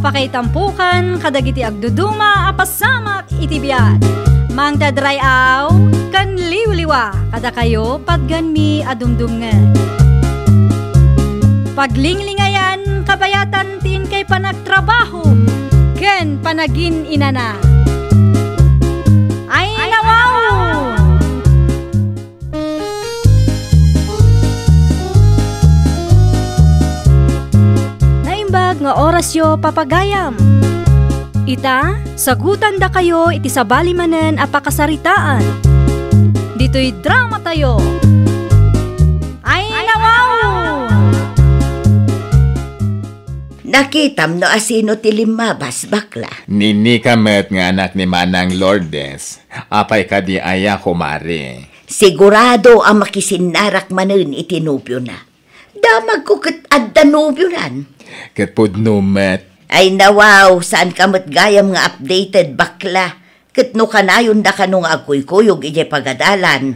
apakaitampukan kadagiti agduduma apasamak itibiyat. Mang tadrayaw kan liwliwa kada kayo padganmi adumdumngan. Paglinglingayan kabayatan tin kay panagtrabaho ken panagin inana. Ay nawaw! Naimbag nga oras yo papagayam. Ita, sagutan da kayo iti sabali manen apakasaritaan. Dito'y drama tayo. Ay nawaw! Nakitam no asino ti limabas bakla. Nini kamet nga anak ni Manang Lourdes. Apay ka di aya kumari. Sigurado ang makisinarak manen iti nubyo na. Damag ko kat adda nubyo nan. Ket pudnumet. Ay nawaw, saan kamot gayam nga updated bakla. Kat no kanayon da kanong agkuy-kuyog ije pagadalan.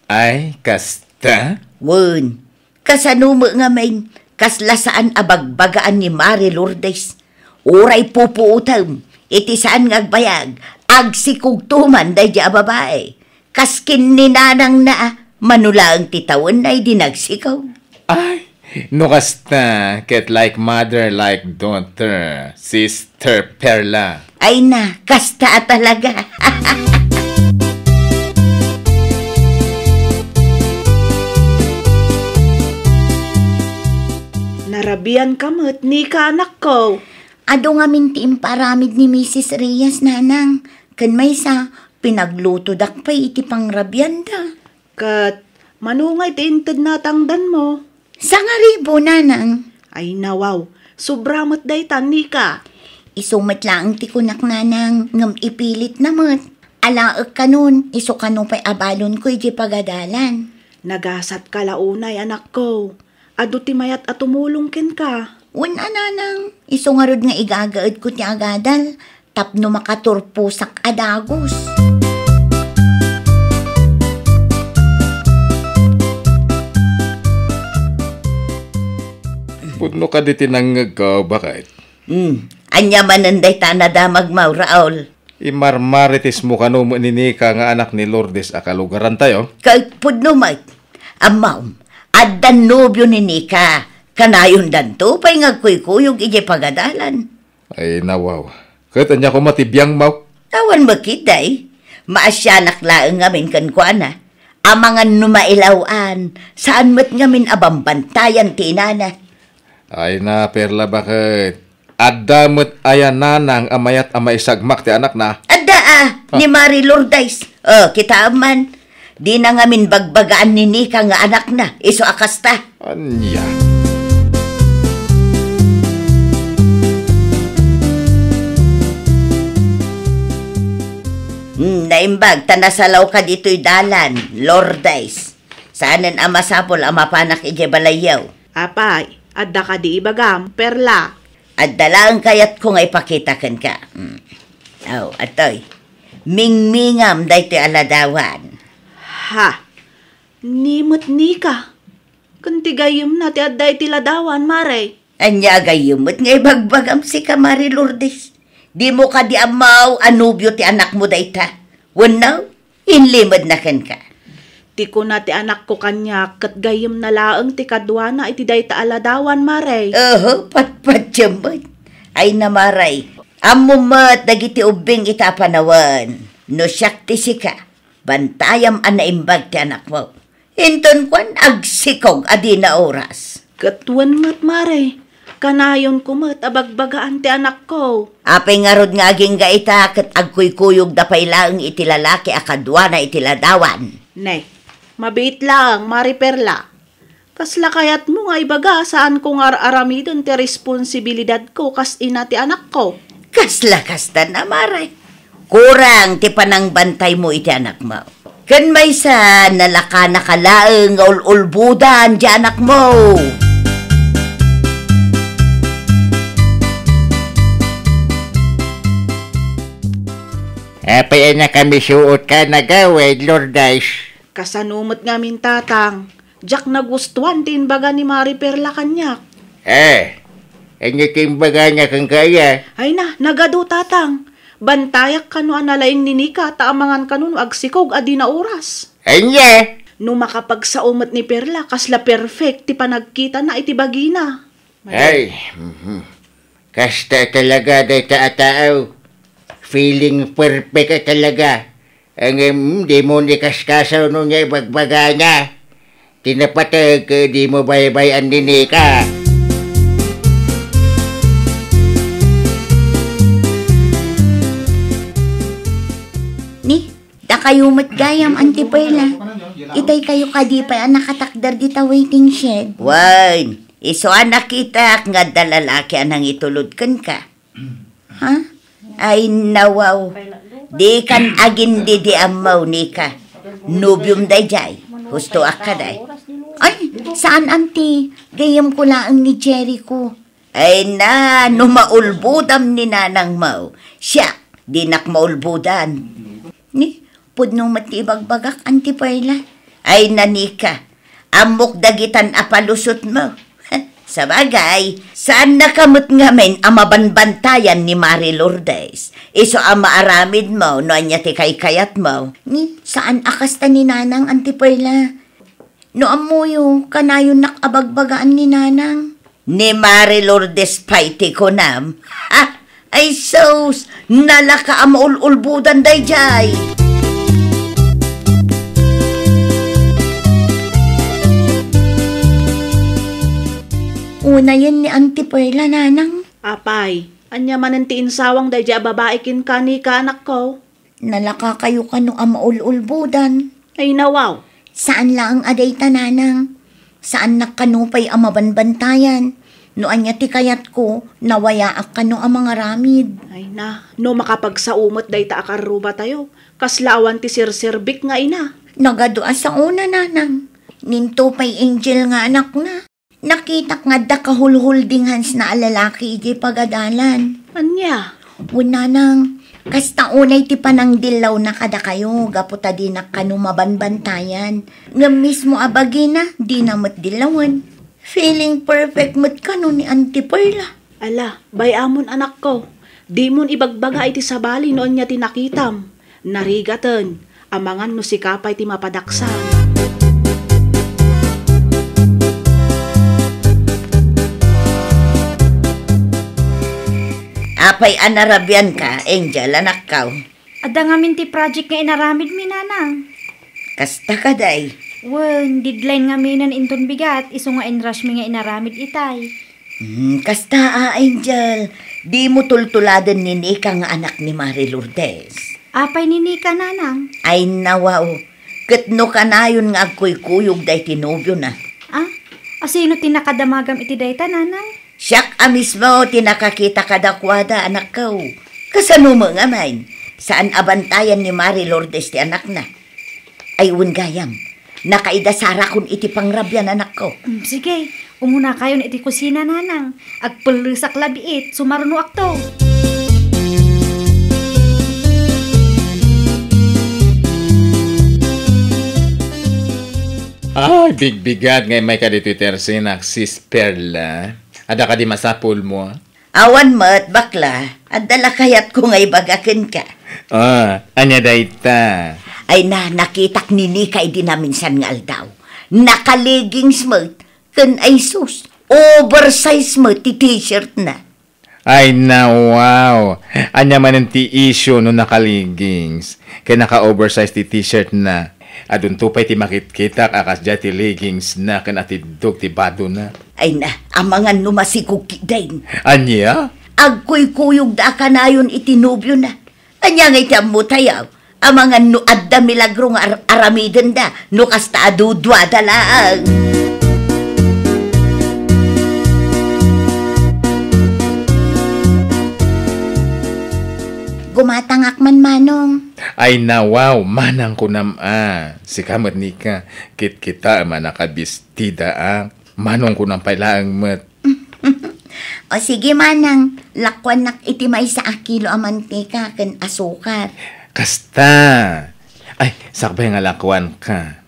Ay, kasta? Wen, kasanumo nga main, kaslasaan abagbagaan ni Mari Lourdes. Uray pupuutam, iti saan nga agbayag, agsikugtuman day di babae. Kaskin ni nanang na, manula ang titawan na dinagsikaw. Ay, no kasta, ket like mother, like daughter, sister Perla. Ay na, kasta talaga. Narabian kamot ni ka anak ko. Ado nga mintiim paramid ni Mrs. Reyes, nanang. Kan may sa pinagluto dakpay iti pangrabian da. Kat, manungay tinted na tangdan mo. Sa nga ribo, nanang. Ay nawaw, sobramot day tan ni ka. Isumat lang ti kunak, nanang, ngam ipilit namot. Alaak ka nun, iso ka nung pa'y abalon ko iti pagadalan. Nagasat ka launay anak ko. Ado ti mayat at tumulong ken ka. Una, nanang, iso nga rod nga igagaad ko ti agadal. Tapno makaturpusak adagos. Pudno ka di tinangag ka, bakit? Anya mananday tanadamag mau, Raul. Imarmaritis mo kanumo ni Nika nga anak ni Lourdes akalugaran tayo? Kahit pudno, mate. Amaw, addan nobyo ni Nika. Kanayon dan to, pa'y ngagkuy-kuyog ije pagadalan. Ay nawaw. Kahit anya ko matibiyang mau. Tawan makiday. Maasyanak laang ngamin kan kuana. Amangan numailawan. Saan mat ngamin abambantayan tinana. Ay na, Perla, bakit? Adamot aya nanang amayat amay sagmak ti anak na. Ada ni Mari Lourdes. Kita aman. Di na ngamin bagbagaan ni Nika nga anak na. Iso akasta. Anya. Naimbag, tanasalaw ka dito'y dalan, Lourdes. Saanan amasapol amapanak ije balayaw. Apay, adda ka di ibagam, Perla. At dalang kayat ko nga ipakitakan ka. Atoy. Mingmingam day ti aladawan. Ha, nimot ni ka. Kuntigayom na ti adday ti ladawan, Mare. Anya gayumot nga ibagbagam si ka, Mari Lourdes. Di mo ka di amaw anubyo ti anak mo day ta. Wanaw, inlimod na kan ka. Ti ko na ti anak ko kanya kat gayom na laang ti kadwana iti day ta aladawan, Mare. Patpatsyamot. Ay namaray. Amumat dagiti ubing itapanawan. No siyak ti sika. Bantayam anaimbag ti anak mo. Hinton kwan agsikog adi na oras. Katuan mat, Mare. Kanayon ko mat abagbagaan ti anak ko. Apay nga rod nga aging gaita kat agkuy-kuyog da pailaang iti lalaki akadwana iti ladawan. Ne, mabait lang, Mari Perla. Kasla kayat mo nga ibaga saan ko nga aramidon ti responsibilidad ko kas ina ti anak ko. Kasla kasta na, Maray. Kurang ti panangbantay mo iti anak mo. Kan may sa nalaka nakalaang ulbudan di anak mo. Apay na kami suot ka na gawid, Lourdes. Kasanumot nga min tatang. Jack nagustuhan tin baga ni Mari Perla kanyak. Ano timbaga nga kang kaya? Ay na, nagado tatang. Bantayak kanu analaing ninika taamangan kanu agsikog adi na oras. Anya? No makapagsaumot ni Perla, kasla perfect ti panagkita na iti bagina. Ay, kasta talaga day taatao. Feeling perfect ka talaga. Ang di mo ni kaskasaw nung niya ibagbaga niya. Tinapatag, di mo baybayan din ka. Ni, da kayo matgayam, Auntie Perla. Itay kayo kadipay ang nakatakdar dita waiting shed. Wan, iso anak kita nga dalalaki anang itulod kan ka. Ha? Ay nawaw. Di kan agin di amaw ni ka. Nubium dayjay. Husto akaday. Ay, saan Auntie? Gayam ko lang ni Jericho. Ay na, numaulbudam ni nanang mau. Siya, di nak maulbudan. Ni, pudnong matibag-bagak, Auntie Perla. Ay nanika, amok dagitan apalusot mo. Sa bagay, saan nakamot ngamin ang mabanbantayan ni Mari Lourdes? Iso ang maaramid mo, no anya ti kayat mo. Ni, saan akasta ni Nanang, Auntie Perla? No amuyo, kanayon nakabagbagaan ni Nanang. Ni Mari Lourdes paiti ko nam. Ha? Ay sos, nalaka ang maululbudan day jay. Una yan ni Auntie Perla, Nanang. Apay, anya manantiin sawang dayja babae kin kani ka anak ko. Nalaka kayo kano ang maululbudan. Ay nawaw. Saan lang aday ta, Nanang? Saan nakanupay ang mabanbantayan? No anya ti kayat ko, nawayaak kano ang mga ramid. Ay na, no makapagsaumot day ta akaruba tayo. Kaslawan ti sirsirbik nga ina. Nagadua sa una, Nanang. Ninto pa'y angel nga anak na. Nakita nga da kahulhulding hans na alalaki iti pagadalan. Anya? Nanang, kasta unay ti panang dilaw na kada kayo, gaputa di na kanumabanbantayan. Nga mismo abagina, di na mat dilawan. Feeling perfect mat kano ni Auntie Perla. Ala, bayamon anak ko. Di mon ibagbaga iti sabali noon niya tinakitam. Narigatan, amangan no si kapay ti mapadaksan. Apay anarabian ka, Angel, anak ka. Ada nga min ti project nga inaramid mi, Nanang. Kasta ka day. Wen, deadline nga minan inton bigat, iso nga inrush mi nga inaramid itay. Kasta Angel. Di mo tultuladan ni Nika nga anak ni Mari Lourdes. Apay ni Nika, Nanang. Ay nawaw. Katno ka na yun nga agkuy-kuyog day tinubyo na. Ah, asino tinakadamagam iti dayta, Nanang? Siyak mismo tinakakita kadakwada anak ko. Kasano mo nga main? Saan abantayan ni Mari Lourdes ti anak na? Ay gayam. Nakaidasara kun iti pangrabyan anak ko. Sige, umuna kayo na iti kusina, Nanang. Agpulusak labiit, sumaruno akto. Ay, big-bigat ngay may kadito tersinak, sis Perla. Ada ka di masapul mo? Awan mat bakla, at dala kayat ko ngay bagakin ka. Anya dayta. Ay nakitak ni Nika di namin san nga aldaw. Nakaliging smart, kan ay sus, oversize mo ti t-shirt na. Ay na, wow. Anya man ang ti-issue no nakaligings. Kaya naka-oversize ti t-shirt na. Adun tupay ti makit-kitak akas dya ti leggings na kanatidog ti bado na. Ay na, amangan numasikog kidain. Anya? Agkuy-kuyog da ka na yun itinubyo na. Anya nga iti amutayaw. Amangan no adda milagro nga aramiden da. No kasta adudwa dalaan. Gumatangak man manong. Ay na, wow. Manang ko si kamat ni ka. Kit-kita man nakabistida Manong ko nam pailaang mat. O sige manang, lakwan nak itimay sa akilo ang mantika ken asukar. Kasta. Ay, sakbay nga lakwan ka.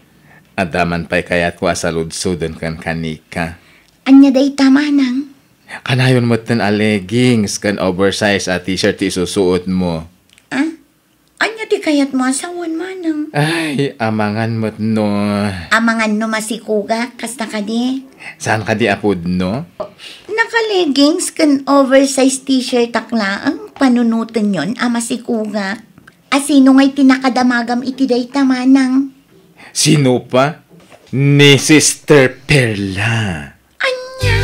Adaman pa'y kayat ko asaludsudon kan kanika. Anya day tamanang? Kanayon mo tan leggings kan oversize at t-shirt ti isusuot mo. Anya di kayat mo asawan manang. Ay, amangan mo no. Amangan no masikuga, kasta ka di. Saan ka di apod no? Naka-leggings kan oversized t-shirt akla ang panunutan yon masikuga. Asino nga'y tinakadamagam iti day tamanang. Sino pa? Ni Sister Perla. Anya.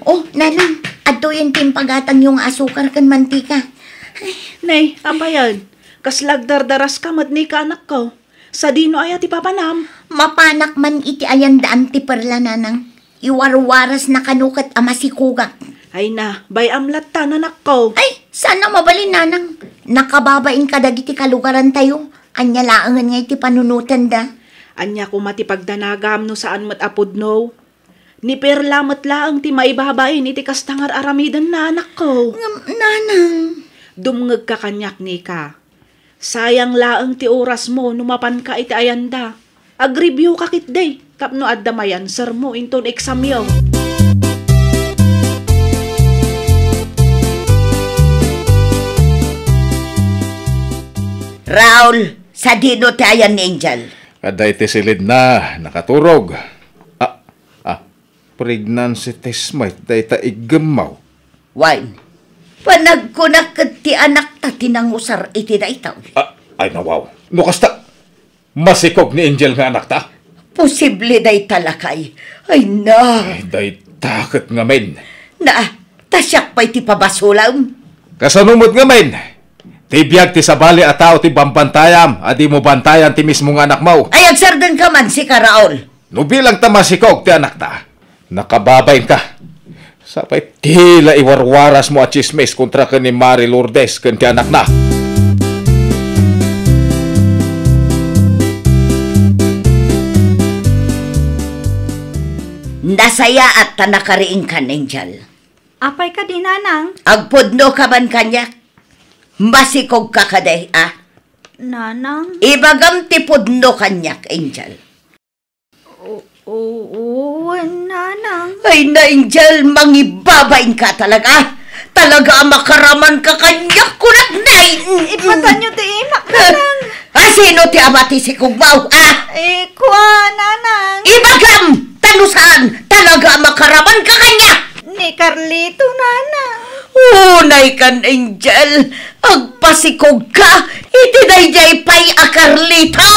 Oh, nanang, ato yung timpagatang yung asukar kan mantika. Nay, apa yan? Kaslagdardaras ka ni ka anak ko. Sa dino ay ati papanam. Mapanak man iti ayan daan ti Perla nanang. Iwarwaras na kanukat masikuga. Ay na, bay amlat ta anak ko. Ay, sana mabalin nanang. Nakababain ka dagiti kalugaran tayo. Anya laangan nga iti panunutan da. Anya ko matipagdanagam no saan mat apod no. Ni Perla mat laang ti maibabain iti kastangar aramidan na anak ko. Nanang. Dumngeg ka kanyak ni ka. Sayang laang ti oras mo numapan ka iti ayanda. Agribyo ka kitday. Tapno addamayan sir mo inton exam yo. Raul, sa dino ti ayan ni Angel. Kaday ti silid na, nakaturog. Pregnancy test might day ta igamaw. Wine, panagkunak ti anak ta tinangusar iti daitaw. Ay nawaw. No kasta, masikog ni Angel nga anak ta. Posible day talakay. Ay na. Ay day takot nga men. Na, tasyak pa'y ti pabasulam. Kasanumod nga men. Tibiyag ti sabali at tao ti bambantayam, adi mo bantayan ti mismo nga anak mo. Ay, agsardan ka man si Raul. No bilang ta masikog ti anak ta, nakababayin ka. Sapay tila iwarwaras mo at chismes kontra ka ni Mari Lourdes kan ti anak na. Nasaya at tanakariing ka, Angel. Apay ka di nanang. Agpudno ka man kanya. Masikog ka kaday, Nanang? Ibagam ti pudno kanyak, Angel. Oo, nanang. Ay na, Angel, mangibabain ka talaga. Talaga makaraman ka kanyak kunak na. Ipatan nyo ti imak, nanang. Sino ti amati si Kugbaw, Kwa, nanang. Ibagam! Tanusan! Talaga makaraman ka kanya! Ni Carlito, nanang. Unay kan, Angel. Agpasikog ka. Itinayjay pa'y akarlito.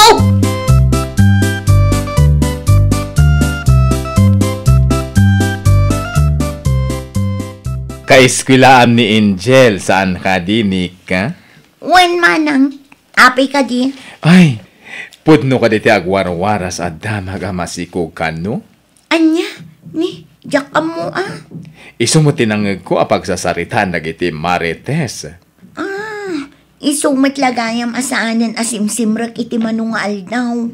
Kaiskwilaan ni Angel, saan ka dinik ka? Wen manang, apay ka di. Ay, pudno ka diti agwarwaras at damag masikog ka no? Anya, ni, jakam mo Isu mo tinangag ko apag sasaritan dagiti Marites. Isumat lagayam asaanan asimsimrak iti manungal daw.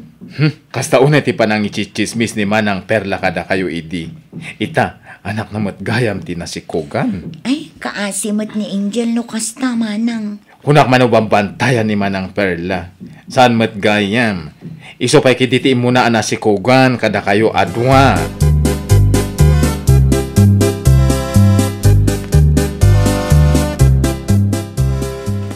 Kasta una ti panang ichichismis ni Manang Perla kada kayo idi. Ita, anak na matgayam ti nasikogan. Ay, kaasimat ni Angel no kasta manang. Kunak manubang bantayan ni Manang Perla. Saan matgayam? Iso pa'y kiditi muna ang nasikogan kada kayo adwa.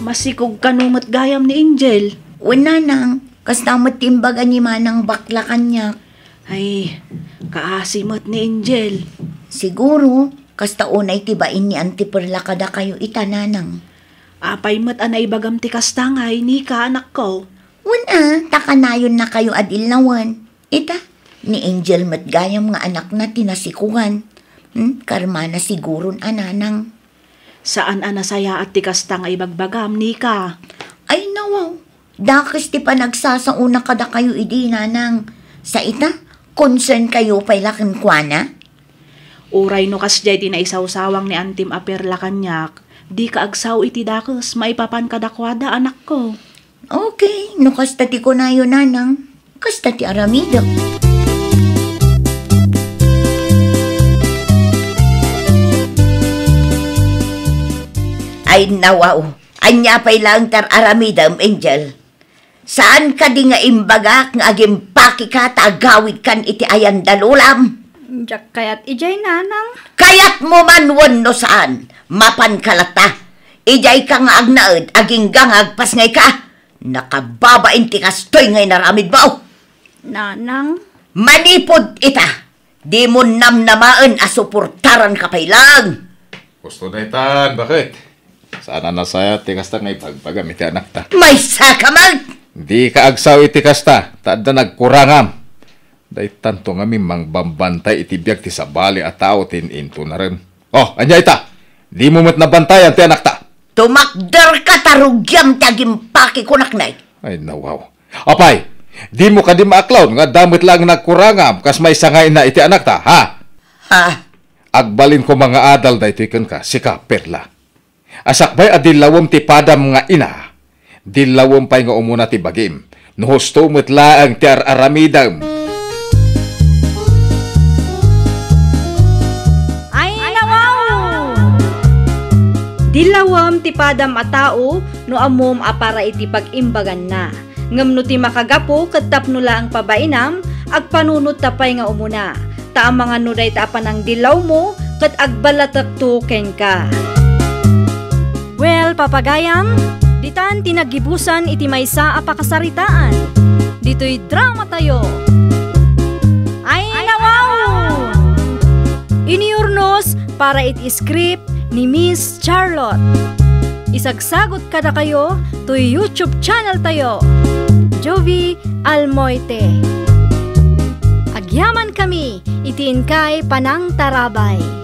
Masikog ka numat gayam ni Angel. Wala nang, kasta matimbagan ni manang bakla kanya. Ay, kaasimot ni Angel. Siguro, kasta unay tibain ni Auntie Perla kada kayo itananang. Apay mat anay bagam ti kastangay ni ka anak ko. Wala, takanayon na kayo adilnawan. Ita, ni Angel matgayam nga anak na tinasikuhan. Karma na siguron ananang. Saan anasaya at ti kastangay bagbagam ni ka? Ay nawaw, dakas ti panagsasauna kada kayo idi nanang. Sa ita, concern kayo pay lakin kuana? Uray no kasjay ti naisawsawang ni Antim Aperla kanyak. Di ka agsaw iti dakes, maipapan kadakwada anak ko. Okay, no kasta ti kunayo nanang. Kasta ti aramido. Ay nawaw, anya pay lang tar aramidam, Angel. Saan ka di nga imbagak nga agimpaki ka tagawid kan iti ayan dalulam? Jak kayat ijay nanang. Kayat mo man no saan, mapan kalata. Ijay ka nga agnaed, aging gangag pas ngay ka. Nakababain ti kastoy ngay naramid mo. Nanang. Manipod ita. Di mo namnamaan asuportaran ka pailang. Gusto na itan, bakit? Sana nasaya tikasta ngay pagpagam iti anak ta. May saka man. Di ka agsaw iti kasta, tada nagkurangam. Day tanto nga mang bambantay iti biag ti sabali at tao into na rin. Oh, anya ita, di mo mat nabantayan ti anak ta. Tumakder ka tarugyam tagimpaki kunaknay. Ay, nawaw. Apay, di mo ka di maaklaw nga damit lang nagkurangam kas may sangay na iti anak ta, ha? Ha? Agbalin ko mga adal da ito ikan ka, sika, perla. Asakbay adilawom ti padam nga ina. Dilawom pa'y nga umuna ti bagim. Nuhusto mutla ang ti aramidam. Ay, nawaw! Dilawam ti padam a tao no amom apara iti pag-imbagan na. Ngam no ti makagapo ket tapno lang pabainam agpanunot tapay nga umuna. Taam mga nuday taapan ang dilaw mo ket agbalatak to ken ka. Well, papagayam, ditan tinagibusan iti maysa a pakasaritaan. Dito'y drama tayo. Ay, nawaw! Iniurnos para iti script ni Miss Charlotte. Isagsagot kada kayo to YouTube channel tayo. Jovi Almoite. Agyaman kami, itiin kay Panang Tarabay.